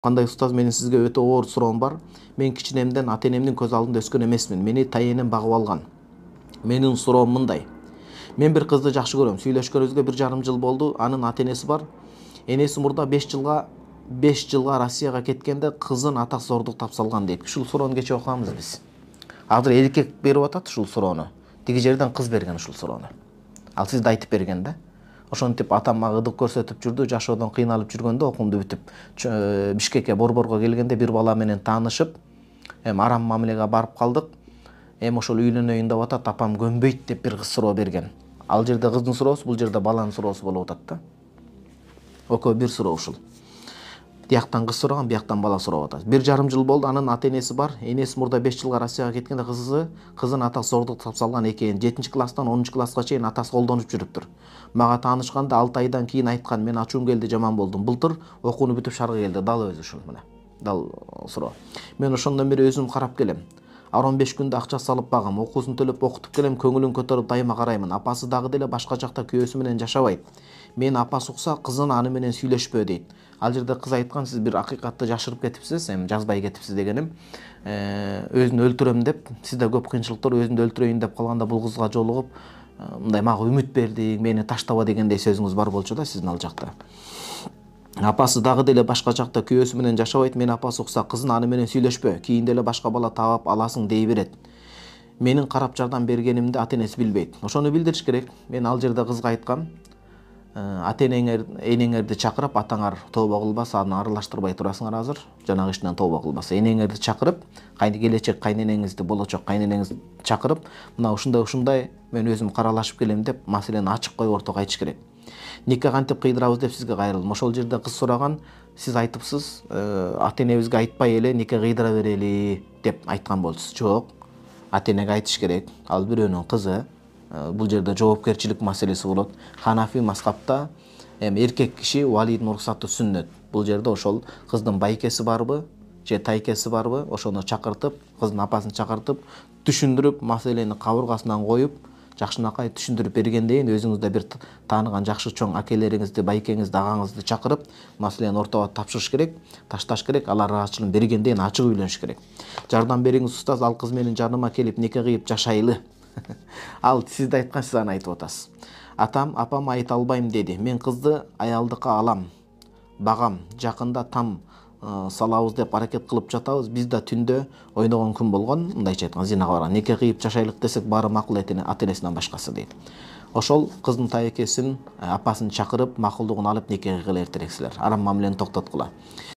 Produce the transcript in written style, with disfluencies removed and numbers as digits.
Кандай устаз, менин сизге өтө оор суроом бар. Мен кичинемден ата энемдин көз алдында өскөн эмесмин. Мени тайенем багып алган. Менин суроом мындай. Мен бир кызды жакшы көрөм. Сүйлөшкөнүбүзгө 1,5 жыл болду. Анын ата энеси бар. Энеси мурда 5 жылга Россияга кеткенде кызын атасы зордук тапсалган дейт. Ушул суроону кече окуганбыз биз. Азыр эркек берип атат ушул суроону. Тиги жерден кыз берген ушул суроону. Ал сизде айтып берген да. Ошентип атам мага ырдык көрсөтүп жүрдү, жашоодон кыйналып жүргөндө окуумду бүтүп, Бишкекке Борборго келгенде бир бала менен таанышып, арам мамилеге барып калдык. Ошол үйлөнөйүн деп атат, апам көнбөйт деп бир кыз суроо берген. Ал жерде кыздын суроосу, бул жерде баланын суроосу болуп атат да. Экөө бир суроо ушул. Тияктан кыз сураган, бияктан бала сурап атат. 1,5 жыл болду, анын ата энеси бар. Энеси мурда 5 жылга Россияга кеткенде кызын атасы зордук тапсалган экен. 7-класстан 10-класска чейин атасы колдонуп жүрүптүр. Мага таанышканда 6 айдан кийин айткан, мен ачуум келди, жаман болдум. Былтыр окууну бүтүп шаарга келди. Дал өзү ушул мына. Дал суроо. Мен ошондон бери өзүм карап келем. 15 күндө акча салып багам, окуусун төлөп окутуп келем, көңүлүн көтөрүп дайыма караймын. Апасы дагы деле башка жакта күйөөсү менен жашабайт. Мен апасы укса, кызын аны менен сүйлөшпө дейт. Ал жерде кыз айткан, сиз бир акыйкатты жашырып кетипсиз, жазбай кетипсиз дегеним. Өзүн өлтүрөм деп, сизде көп кыйынчылыктар, өзүндү өлтүрөйүн деп калганда бул кызга жолугуп, мындай мага үмүт бердиң, мени таштаба дегендей сөзүңүз бар болчу да сиздин ал жакта. Апасы дагы деле башка жакта күйөөсү менен жашабайт, мен апасы укса, кызын аны менен сүйлөшпө, кийин деле башка бала таап аласың дей берет. Менин карап жардам бергенимди ата энеси билбейт. Ошону билдириш керек. Мен ал жерде кызга айткам, ата энеңерди чакырып, атаңар тооба кылбаса, аны аралаштырбай турасыңар азыр. Жанагы иштен тооба кылбаса, энеңерди чакырып, келечек кайненеңизди, болочок кайненеңизди чакырып, мына ушундай мен өзүм каралашып келем деп маселени ачык коюп ортого айтыш керек. Нике кантип кыйдырабыз деп сизге кайрылдым. Ошол жерде кыз сураган, сиз айтыпсыз, ата энебизге айтпай эле нике кыйдыра берели деп айткан болчусуз. Жок. Ата энеге айтыш керек. Ал бирөөнүн кызы. Бул жерде жоопкерчилик маселеси болот. Ханафи мазхабта эркек киши валийдин уруксаты сүннөт. Бул жерде ошол кыздын байкеси барбы, же тайкеси барбы, ошону чакыртып, кыздын апасын чакыртып, түшүндүрүп, маселени кабыргасынан коюп, жакшынакай түшүндүрүп бергенден кийин өзүңүздө бир тааныган жакшы чоң акелериңизди, байкеңизди, агаңызды чакырып, маселени ортого тапшырыш керек, ташташ керек, алар ыраазычылыгын бергенден кийин ачык үйлөнүш керек. Жардам бериңиз устаз, ал кыз менин жаныма келип нике кыйып жашайлы. Ал сизде айткан, сиз аны айтып атасыз. Апам айта албайм деди. Мен кызды аялдыкка алам, багам, жакында там салабыз деп аракет кылып жатабыз. Биз да түндө ойногон күн болгон, мындайча айтканда зинага барган. Нике кыйып жашайлык десек, баары макул ата энесинен башкасы дейт. Ошол кыздын тайкесин, апасын чакырып, макулдугун алып нике кыйгыла эртерек силер. Арам мамилени токтоткула.